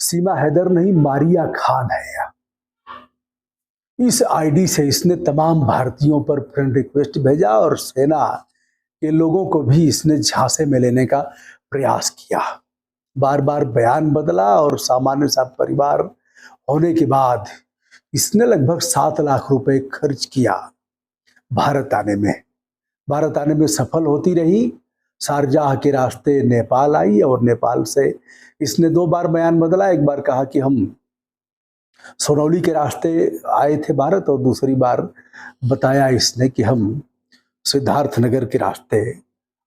सीमा हैदर नहीं, मारिया खान है यह। इस आईडी से इसने तमाम भारतीयों पर फ्रेंड रिक्वेस्ट भेजा और सेना के लोगों को भी इसने झांसे में लेने का प्रयास किया। बार बार बयान बदला और सामान्य सा परिवार होने के बाद इसने लगभग 7 लाख रुपए खर्च किया भारत आने में। भारत आने में सफल होती रही, शारजाह के रास्ते नेपाल आई और नेपाल से इसने 2 बार बयान बदला। एक बार कहा कि हम सोनौली के रास्ते आए थे भारत, और दूसरी बार बताया इसने कि हम सिद्धार्थनगर के रास्ते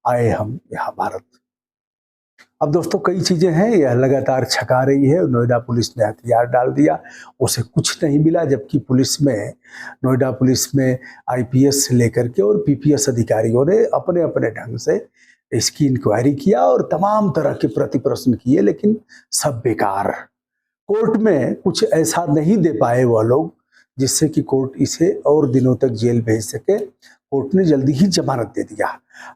आए हम यहाँ भारत। अब दोस्तों कई चीजें हैं, यह लगातार छका रही है। नोएडा पुलिस ने हथियार डाल दिया, उसे कुछ नहीं मिला, जबकि पुलिस में, नोएडा पुलिस में आईपीएस से लेकर के और पीपीएस अधिकारियों ने अपने अपने ढंग से इसकी इंक्वायरी किया और तमाम तरह के प्रति प्रश्न किए, लेकिन सब बेकार। कोर्ट में कुछ ऐसा नहीं दे पाए वह लोग जिससे कि कोर्ट इसे और दिनों तक जेल भेज सके। कोर्ट ने जल्दी ही जमानत दे दिया।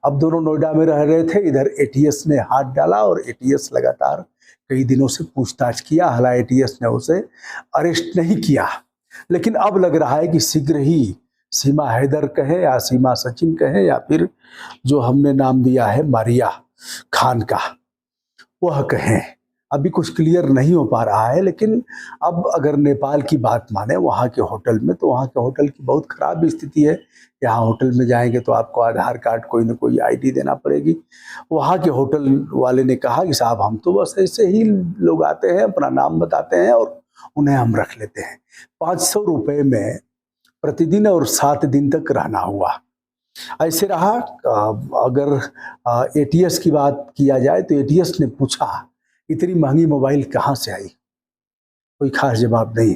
अब दोनों नोएडा में रह रहे थे, इधर एटीएस ने हाथ डाला और एटीएस लगातार कई दिनों से पूछताछ किया। हालांकि एटीएस ने उसे अरेस्ट नहीं किया, लेकिन अब लग रहा है कि शीघ्र ही सीमा हैदर कहे या सीमा सचिन कहे या फिर जो हमने नाम दिया है मारिया खान का, वह कहें। अभी कुछ क्लियर नहीं हो पा रहा है, लेकिन अब अगर नेपाल की बात माने वहाँ के होटल में, तो वहाँ के होटल की बहुत खराब स्थिति है। यहाँ होटल में जाएंगे तो आपको आधार कार्ड, कोई ना कोई आईडी देना पड़ेगी। वहाँ के होटल वाले ने कहा कि साहब हम तो बस ऐसे ही लोग आते हैं, अपना नाम बताते हैं और उन्हें हम रख लेते हैं। 500 रुपये में प्रतिदिन और 7 दिन तक रहना हुआ। ऐसे रहा। अगर एटीएस की बात किया जाए तो एटीएस ने पूछा इतनी महंगी मोबाइल कहाँ से आई, कोई खास जवाब नहीं।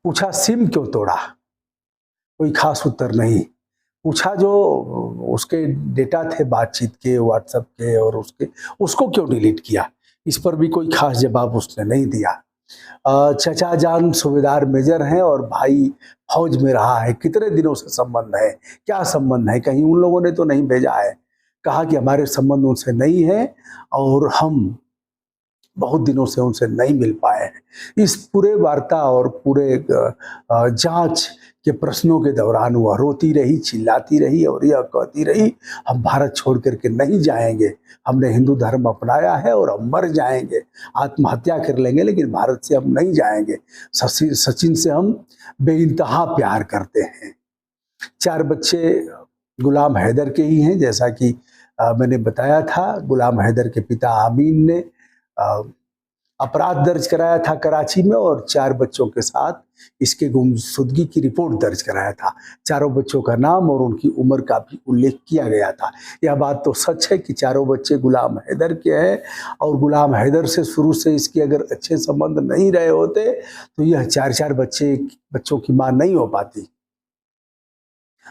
पूछा सिम क्यों तोड़ा, कोई खास उत्तर नहीं। पूछा जो उसके डेटा थे बातचीत के, व्हाट्सएप के, और उसको क्यों डिलीट किया, इस पर भी कोई खास जवाब उसने नहीं दिया। चचा जान सूबेदार मेजर हैं और भाई फौज में रहा है, कितने दिनों से संबंध है, क्या संबंध है, कहीं उन लोगों ने तो नहीं भेजा है। कहा कि हमारे संबंध उनसे नहीं है और हम बहुत दिनों से उनसे नहीं मिल पाए हैं। इस पूरे वार्ता और पूरे जांच के प्रश्नों के दौरान वह रोती रही, चिल्लाती रही और यह कहती रही हम भारत छोड़ करके नहीं जाएंगे, हमने हिंदू धर्म अपनाया है और हम मर जाएंगे, आत्महत्या कर लेंगे, लेकिन भारत से हम नहीं जाएंगे। सचिन से हम बेइंतहा प्यार करते हैं। 4 बच्चे गुलाम हैदर के ही हैं, जैसा कि मैंने बताया था। गुलाम हैदर के पिता आमीन ने अपराध दर्ज कराया था कराची में और 4 बच्चों के साथ इसके गुमशुदगी की रिपोर्ट दर्ज कराया था। चारों बच्चों का नाम और उनकी उम्र का भी उल्लेख किया गया था। यह बात तो सच है कि चारों बच्चे गुलाम हैदर के हैं और गुलाम हैदर से शुरू से इसके अगर अच्छे संबंध नहीं रहे होते तो यह 4 बच्चों की मां नहीं हो पाती।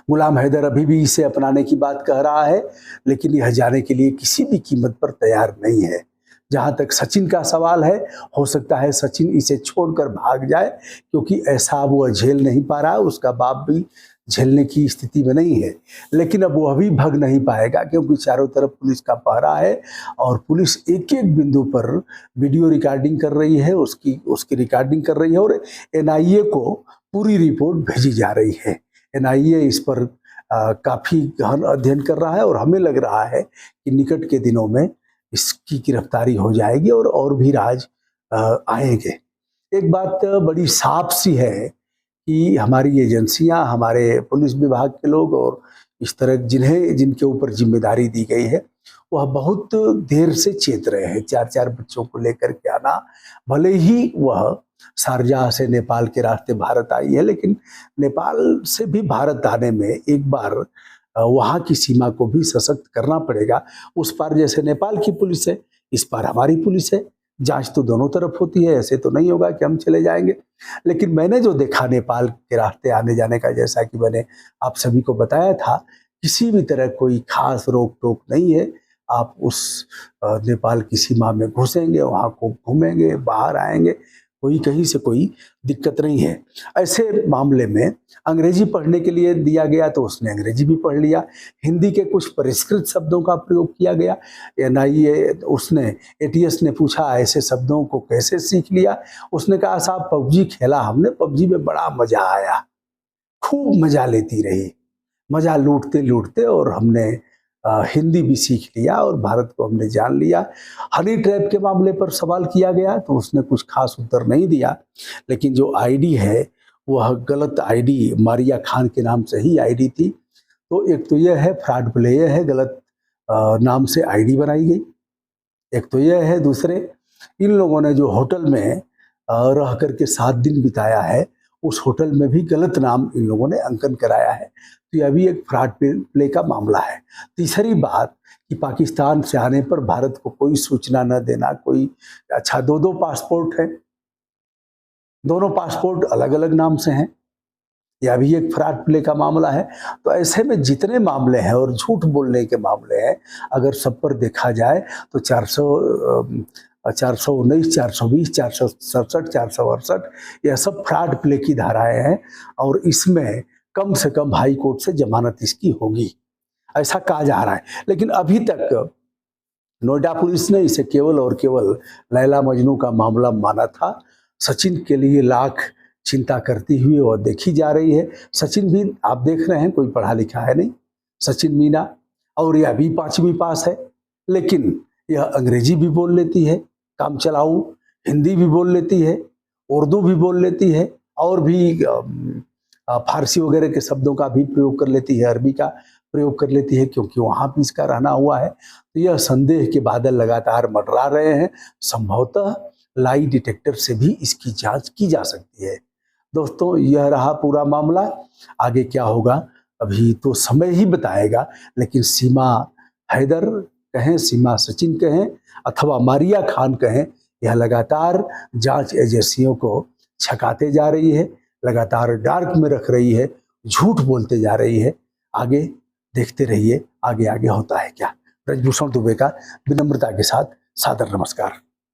गुलाम हैदर अभी भी इसे अपनाने की बात कह रहा है, लेकिन यह जाने के लिए किसी भी कीमत पर तैयार नहीं है। जहां तक सचिन का सवाल है, हो सकता है सचिन इसे छोड़कर भाग जाए, क्योंकि ऐसा वो झेल नहीं पा रहा है, उसका बाप भी झेलने की स्थिति में नहीं है। लेकिन अब वह भी भग नहीं पाएगा, क्योंकि चारों तरफ पुलिस का पहरा है और पुलिस एक एक बिंदु पर वीडियो रिकॉर्डिंग कर रही है, उसकी रिकॉर्डिंग कर रही है और एनआईए को पूरी रिपोर्ट भेजी जा रही है। एनआईए इस पर काफ़ी गहन अध्ययन कर रहा है और हमें लग रहा है कि निकट के दिनों में इसकी गिरफ्तारी हो जाएगी और भी राज आएंगे। एक बात बड़ी साफ सी है कि हमारी एजेंसियां, हमारे पुलिस विभाग के लोग और इस तरह जिनके ऊपर जिम्मेदारी दी गई है, वह बहुत देर से चेत रहे हैं। 4 बच्चों को लेकर के आना, भले ही वह शारजाह से नेपाल के रास्ते भारत आई है, लेकिन नेपाल से भी भारत आने में एक बार वहाँ की सीमा को भी सशक्त करना पड़ेगा। उस पार जैसे नेपाल की पुलिस है, इस पार हमारी पुलिस है। जांच तो दोनों तरफ होती है, ऐसे तो नहीं होगा कि हम चले जाएंगे। लेकिन मैंने जो देखा नेपाल के रास्ते आने जाने का, जैसा कि मैंने आप सभी को बताया था, किसी भी तरह कोई खास रोक टोक नहीं है। आप उस नेपाल की सीमा में घुसेंगे, वहाँ को घूमेंगे, बाहर आएंगे, कोई कहीं से कोई दिक्कत नहीं है। ऐसे मामले में अंग्रेजी पढ़ने के लिए दिया गया तो उसने अंग्रेजी भी पढ़ लिया, हिंदी के कुछ परिष्कृत शब्दों का प्रयोग किया गया, एनआईए उसने एटीएस ने पूछा ऐसे शब्दों को कैसे सीख लिया। उसने कहा साहब पबजी खेला हमने, पबजी में बड़ा मजा आया, खूब मजा लेती रही, मजा लूटते लूटते और हमने हिंदी भी सीख लिया और भारत को हमने जान लिया। हनी ट्रैप के मामले पर सवाल किया गया तो उसने कुछ खास उत्तर नहीं दिया, लेकिन जो आईडी है वह गलत आईडी, मारिया खान के नाम से ही आईडी थी। तो एक तो यह है फ्रॉड प्ले है, गलत नाम से आईडी बनाई गई, एक तो यह है। दूसरे, इन लोगों ने जो होटल में रह करके 7 दिन बिताया है उस होटल में भी गलत नाम इन लोगों ने अंकन कराया है, तो यह भी एक फ्रॉड प्ले का मामला है। तीसरी बात कि पाकिस्तान से आने पर भारत को कोई सूचना न देना, कोई अच्छा 2-2 पासपोर्ट हैं, दोनों पासपोर्ट अलग अलग नाम से हैं, यह भी एक फ्रॉड प्ले का मामला है। तो ऐसे में जितने मामले हैं और झूठ बोलने के मामले हैं, अगर सब पर देखा जाए तो 419, 420, 467, 468 यह सब फ्रॉड प्ले की धाराएं हैं और इसमें कम से कम हाई कोर्ट से जमानत इसकी होगी, ऐसा कहा जा रहा है। लेकिन अभी तक नोएडा पुलिस ने इसे केवल और केवल लैला मजनू का मामला माना था। सचिन के लिए लाख चिंता करती हुई और देखी जा रही है। सचिन भी आप देख रहे हैं कोई पढ़ा लिखा है नहीं, सचिन मीना, और यह भी 5वीं पास है, लेकिन यह अंग्रेजी भी बोल लेती है, काम चलाऊ, हिंदी भी बोल लेती है, उर्दू भी बोल लेती है और भी फारसी वगैरह के शब्दों का भी प्रयोग कर लेती है, अरबी का प्रयोग कर लेती है, क्योंकि वहाँ भी इसका रहना हुआ है। तो यह संदेह के बादल लगातार मंडरा रहे हैं। संभवतः लाई डिटेक्टर से भी इसकी जांच की जा सकती है। दोस्तों, यह रहा पूरा मामला। आगे क्या होगा अभी तो समय ही बताएगा, लेकिन सीमा हैदर कहें, सीमा सचिन कहें अथवा मारिया खान कहें, यह लगातार जांच एजेंसियों को छकाते जा रही है, लगातार डार्क में रख रही है, झूठ बोलते जा रही है। आगे देखते रहिए, आगे आगे होता है क्या। ब्रजभूषण दुबे का विनम्रता के साथ सादर नमस्कार।